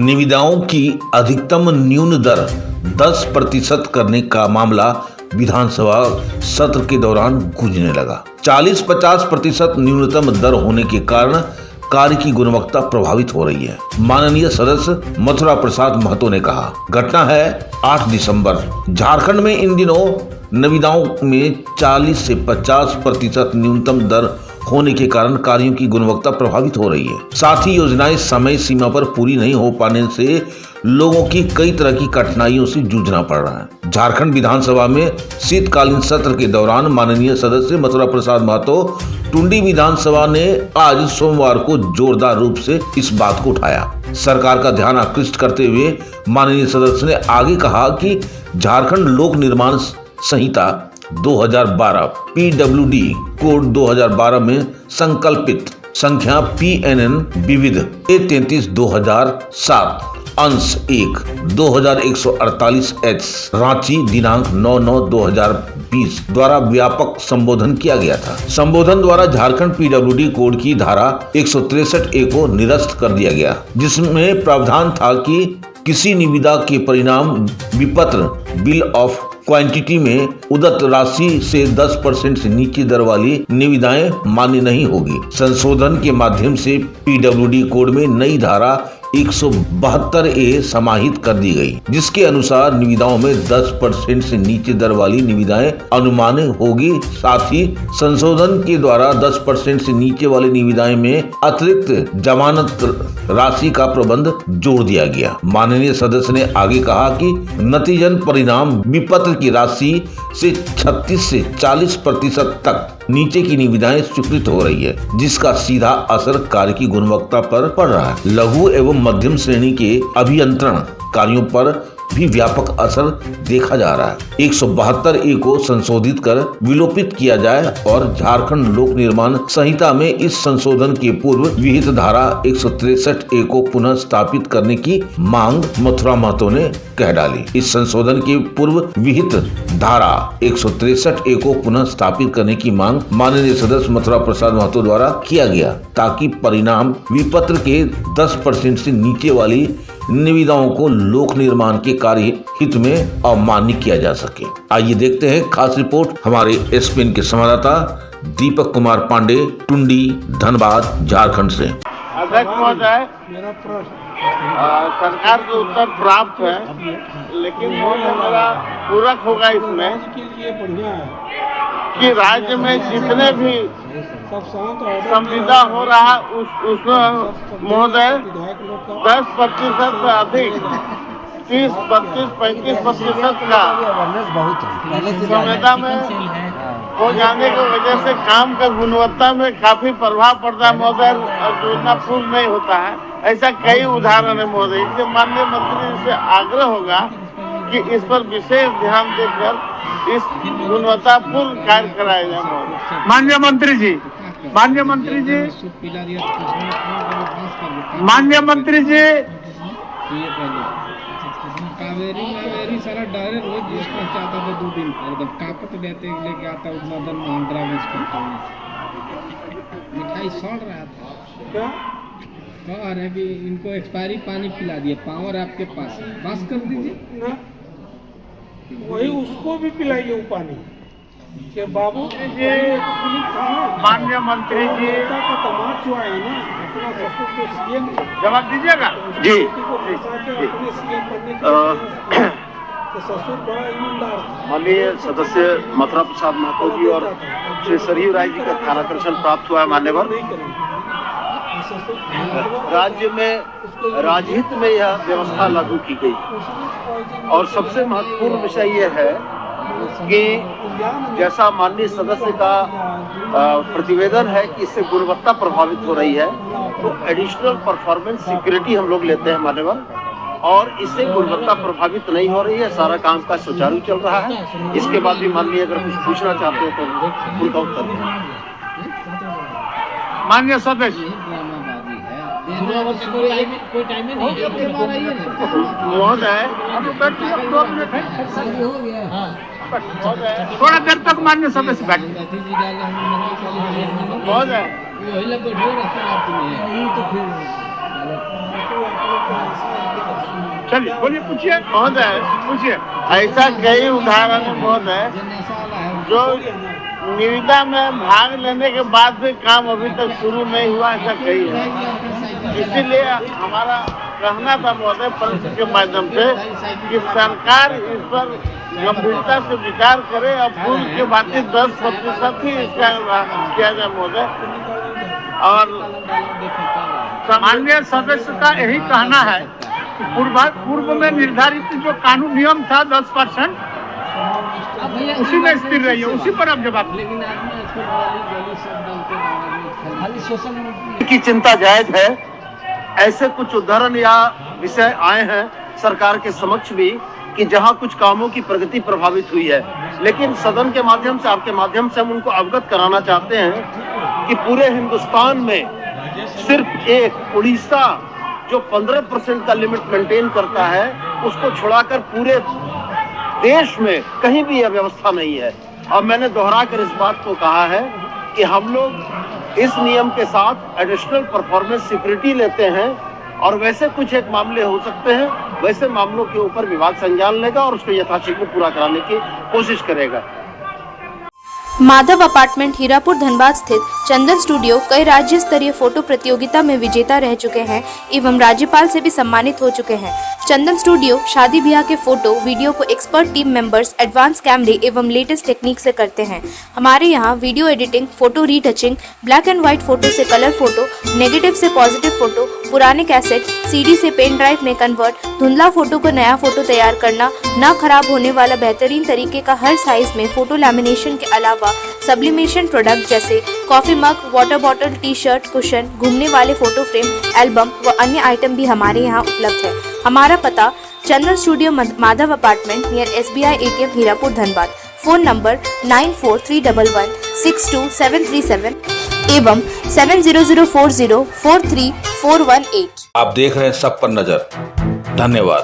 निविदाओं की अधिकतम न्यून दर 10% करने का मामला विधानसभा सत्र के दौरान गूंजने लगा। 40-50% न्यूनतम दर होने के कारण कार्य की गुणवत्ता प्रभावित हो रही है। माननीय सदस्य मथुरा प्रसाद महतो ने कहा, घटना है 8 दिसंबर। झारखंड में इन दिनों निविदाओं में 40 से 50% न्यूनतम दर होने के कारण कार्यों की गुणवत्ता प्रभावित हो रही है। साथ ही योजनाएं समय सीमा पर पूरी नहीं हो पाने से लोगों की कई तरह की कठिनाइयों से जूझना पड़ रहा है। झारखंड विधानसभा में शीतकालीन सत्र के दौरान माननीय सदस्य मथुरा प्रसाद महतो टुंडी विधानसभा ने आज सोमवार को जोरदार रूप से इस बात को उठाया। सरकार का ध्यान आकृष्ट करते हुए माननीय सदस्य ने आगे कहा कि झारखंड लोक निर्माण संहिता 2012 PWD कोड 2012 में संकल्पित संख्या PNN विविध A33/2007 अंश 1 2148H रांची दिनांक 9/9/2020 द्वारा व्यापक संबोधन किया गया था। संबोधन द्वारा झारखंड PWD कोड की धारा 163A को निरस्त कर दिया गया, जिसमें प्रावधान था कि किसी निविदा के परिणाम विपत्र बिल ऑफ क्वांटिटी में उदत राशि से 10% से नीचे दर वाली निविदाएं मान्य नहीं होगी। संशोधन के माध्यम से PWD कोड में नई धारा 172A समाहित कर दी गई, जिसके अनुसार निविदाओं में 10% से नीचे दर वाली निविदाएं अनुमानित होगी। साथ ही संशोधन के द्वारा 10% से नीचे वाली निविदाएं में अतिरिक्त जमानत राशि का प्रबंध जोड़ दिया गया। माननीय सदस्य ने आगे कहा कि नतीजन परिणाम विपत्र की राशि से 36 से 40% तक नीचे की निविदाएं स्वीकृत हो रही है, जिसका सीधा असर कार्य की गुणवत्ता पर पड़ रहा है। लघु एवं मध्यम श्रेणी के अभियंत्रण कार्यों पर भी व्यापक असर देखा जा रहा है। 172A को संशोधित कर विलोपित किया जाए और झारखंड लोक निर्माण संहिता में इस संशोधन के पूर्व विहित धारा 163A को पुनः स्थापित करने की मांग मथुरा महतो ने कह डाली। इस संशोधन के पूर्व विहित धारा 163A को पुनः स्थापित करने की मांग माननीय सदस्य मथुरा प्रसाद महतो द्वारा किया गया, ताकि परिणाम विपत्र के 10% से नीचे वाली निविदाओं को लोक निर्माण के कार्य हित में अमान्य किया जा सके। आइए देखते हैं खास रिपोर्ट हमारे एसपीएन के संवाददाता दीपक कुमार पांडे, टुंडी, धनबाद, झारखंड से। अध्यक्ष महोदय, सरकार को उत्तर प्राप्त है, लेकिन मेरा पूरक होगा इसमें कि राज्य में जितने भी संविदा हो रहा उसमें महोदय 10% से अधिक 30, 32, 35% का संविदा में हो जाने की वजह से काम का गुणवत्ता में काफी प्रभाव पड़ता है महोदय, और योजना पूर्ण नहीं होता है। ऐसा कई उदाहरण है महोदय। इसलिए माननीय मंत्री से आग्रह होगा कि इस पर विशेष ध्यान देकर इस गुणवत्तापूर्ण कार्य कराया जाए महोदय। माननीय मंत्री जी, माननीय मंत्री जी, माननीय मंत्री जी, कावेरी सारा डायरेक्ट रोज जिस पहुंचाता था 2 दिन एकदम कापत देते लेके आता उतना दिन आंध्रा में इसको मिठाई सड़ रहा था। क्या कह रहे कि इनको एक्सपायरी पानी पिला दिए, पावर आपके पास है, बस कर दीजिए ना, वही उसको भी पिलाइए वो पानी के बाबू जी। माननीय मंत्री जी का तमाच हुआ है ना, अपना ससुर को सीएम जवाब दीजिएगा जी। अपने सीएम बनने के तो ससुर बड़ा ईमानदार था। माननीय सदस्य मथुरा प्रसाद महतो जी और श्री सरयू राय जी का ध्यानाकर्षण प्राप्त हुआ है। मान्यवर, नहीं करेंगे राज्य में राजहित में यह व्यवस्था लागू की गई और सबसे महत्वपूर्ण विषय यह है कि जैसा माननीय सदस्य का प्रतिवेदन है कि इससे गुणवत्ता प्रभावित हो रही है, तो एडिशनल परफॉर्मेंस सिक्योरिटी हम लोग लेते हैं मान्यवर, और इससे गुणवत्ता प्रभावित नहीं हो रही है। सारा काम का सुचारू चल रहा है। इसके बाद भी माननीय अगर कुछ पूछना चाहते हैं तो उनका उत्तर दें। माननीय सदस्य कोई टाइम नहीं महोदय, थोड़ा देर तक माननीय सदस्य बैठे। महोदय, वही लोग बैठे रहते हैं। चलिए बोलिए, पूछिए। महोदय पूछिए, ऐसा कई उदाहरण है महोदय जो निविदा में भाग लेने के बाद भी काम अभी तक शुरू नहीं हुआ, ऐसा कई है। इसीलिए हमारा कहना था महोदय पंच के माध्यम से कि सरकार इस पर गंभीरता से विचार करे और पूल के बाकी 10% ही इसका किया जाए महोदय। और माननीय सदस्य का यही कहना है कि पूर्व में निर्धारित जो कानून नियम था 10%, उसी में स्थिर रही है, उसी पर अब जवाब की चिंता जायज है। ऐसे कुछ उदाहरण या विषय आए हैं सरकार के समक्ष भी कि जहां कुछ कामों की प्रगति प्रभावित हुई है, लेकिन सदन के माध्यम से, आपके माध्यम से हम उनको अवगत कराना चाहते हैं कि पूरे हिंदुस्तान में सिर्फ एक उड़ीसा जो 15% का लिमिट मेंटेन करता है, उसको छुड़ाकर पूरे देश में कहीं भी यह व्यवस्था नहीं है। और मैंने दोहराकर इस बात को कहा है कि हम लोग इस नियम के साथ एडिशनल परफॉर्मेंस सिक्योरिटी लेते हैं, और वैसे कुछ एक मामले हो सकते हैं, वैसे मामलों के ऊपर विभाग संज्ञान लेगा और उसको यथाशीघ्र पूरा कराने की कोशिश करेगा। माधव अपार्टमेंट हीरापुर धनबाद स्थित चंदन स्टूडियो कई राज्य स्तरीय फोटो प्रतियोगिता में विजेता रह चुके हैं एवं राज्यपाल से भी सम्मानित हो चुके हैं। चंदन स्टूडियो शादी ब्याह के फोटो वीडियो को एक्सपर्ट टीम मेंबर्स एडवांस कैमरे एवं लेटेस्ट टेक्निक से करते हैं। हमारे यहाँ video editing, photo retouching, black and white photo से कलर फोटो, नेगेटिव से पॉजिटिव फोटो, पुराने कैसेट सीडी से पेन ड्राइव में कन्वर्ट, धुंधला फोटो को नया फोटो तैयार करना, न खराब होने वाला बेहतरीन तरीके का हर साइज में फोटो लैमिनेशन के अलावा सब्लिमेशन प्रोडक्ट जैसे coffee mug, water bottle, T shirt, cushion, घूमने वाले फोटो फ्रेम, एल्बम व अन्य आइटम भी हमारे यहाँ उपलब्ध है। हमारा पता Chandan studio Madhav apartment near SBI ATM Hirapur Dhanbad. Phone number 9431162737 एवं 7004043418। आप देख रहे हैं सब पर नजर। धन्यवाद।